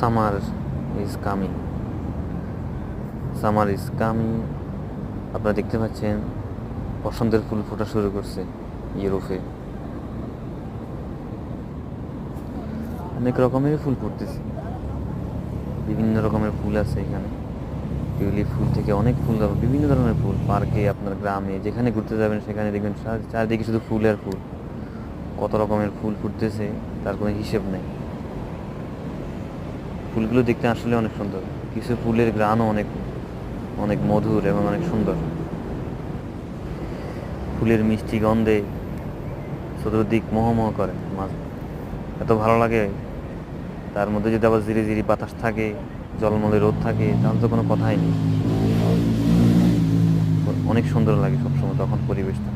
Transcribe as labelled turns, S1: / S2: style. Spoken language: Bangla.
S1: Summer is coming, summer is coming. আপনারা দেখতে পাচ্ছেন বসন্তের ফুল ফোটা শুরু করছে ইউরোপে। অনেক রকমের ফুল ফুটতেছে, বিভিন্ন রকমের ফুল আছে এখানে। টিউলিপ ফুল থেকে অনেক ফুল, বিভিন্ন ধরনের ফুল। পার্কে, আপনার গ্রামে, যেখানে ঘুরতে যাবেন সেখানে দেখবেন চারিদিকে শুধু ফুল আর ফুল। কত রকমের ফুল ফুটতেছে তার কোনো হিসেব নেই। ফুলগুলো দেখতে আসলে অনেক সুন্দর। কিছু ফুলের ঘ্রাণও অনেক অনেক মধুর এবং অনেক সুন্দর। ফুলের মিষ্টি গন্ধে চতুর্দিক মোহমোহ করে। এত ভালো লাগে। তার মধ্যে যদি আবার ঝিরি ঝিরি বাতাস থাকে, জলমলে রোদ থাকে, তাহলে তো কোনো কথাই নেই। অনেক সুন্দর লাগে সবসময় তখন পরিবেশটা।